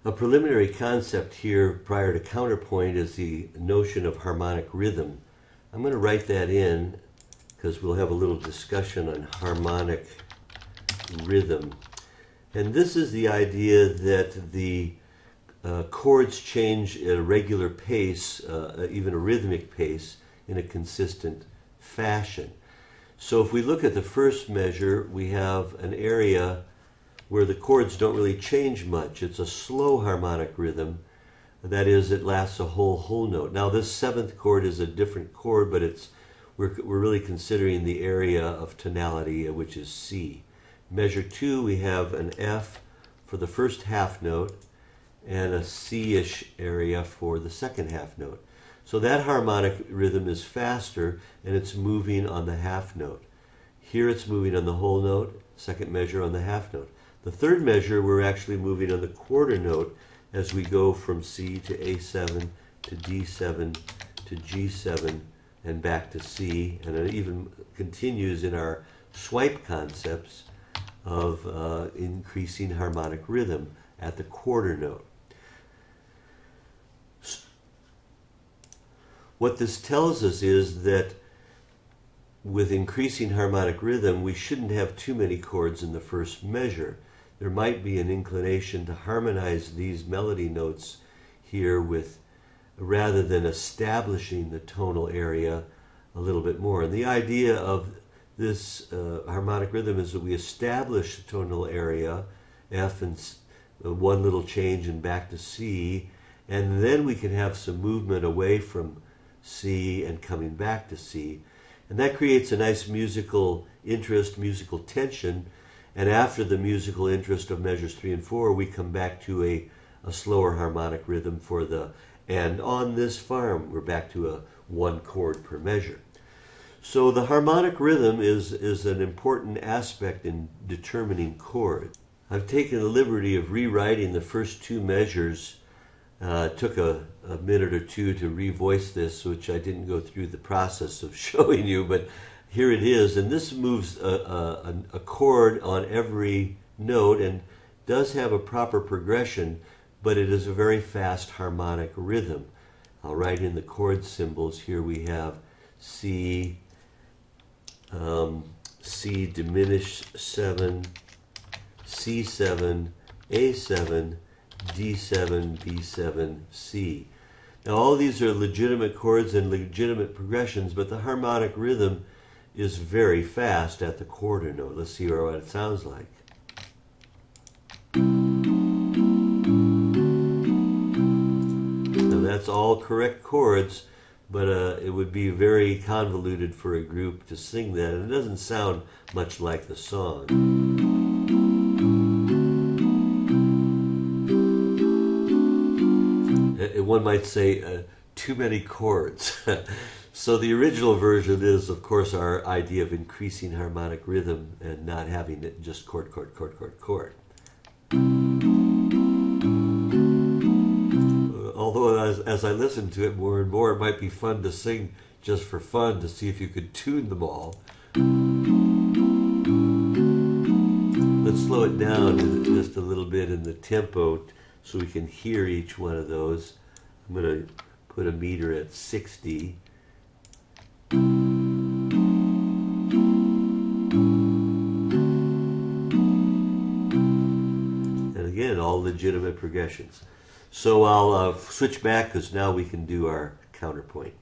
A preliminary concept here prior to counterpoint is the notion of harmonic rhythm. I'm going to write that in because we'll have a little discussion on harmonic rhythm. And this is the idea that the chords change at a regular pace, even a rhythmic pace, in a consistent fashion. So if we look at the first measure, we have an area where the chords don't really change much. It's a slow harmonic rhythm. That is, it lasts a whole note. Now this seventh chord is a different chord, but we're really considering the area of tonality, which is C. Measure 2, we have an F for the first half note and a C-ish area for the second half note. So that harmonic rhythm is faster and it's moving on the half note. Here it's moving on the whole note, second measure on the half note. The third measure we're actually moving on the quarter note as we go from C to A7 to D7 to G7 and back to C, and it even continues in our swipe concepts of increasing harmonic rhythm at the quarter note. What this tells us is that with increasing harmonic rhythm, we shouldn't have too many chords in the first measure. There might be an inclination to harmonize these melody notes here with, rather than establishing the tonal area a little bit more. And the idea of this harmonic rhythm is that we establish the tonal area, F, and one little change and back to C, and then we can have some movement away from C and coming back to C. And that creates a nice musical interest, musical tension. And after the musical interest of measures 3 and 4, we come back to a slower harmonic rhythm for the, and on this farm, we're back to a one chord per measure. So the harmonic rhythm is an important aspect in determining chords. I've taken the liberty of rewriting the first two measures. Took a minute or two to revoice this, which I didn't go through the process of showing you, but here it is. And this moves a chord on every note and does have a proper progression, but it is a very fast harmonic rhythm. I'll write in the chord symbols. Here we have C, C diminished 7, C7, A7, D7, B7, C. Now all these are legitimate chords and legitimate progressions, but the harmonic rhythm is very fast at the quarter note. Let's see what it sounds like. Now that's all correct chords, but it would be very convoluted for a group to sing that, and it doesn't sound much like the song. One might say too many chords. So the original version is, of course, our idea of increasing harmonic rhythm and not having it just chord, chord, chord, chord, chord. Although as I listen to it more and more, it might be fun to sing just for fun to see if you could tune them all. Let's slow it down just a little bit in the tempo so we can hear each one of those. I'm going to put a meter at 60. And again, all legitimate progressions. So I'll switch back because now we can do our counterpoint.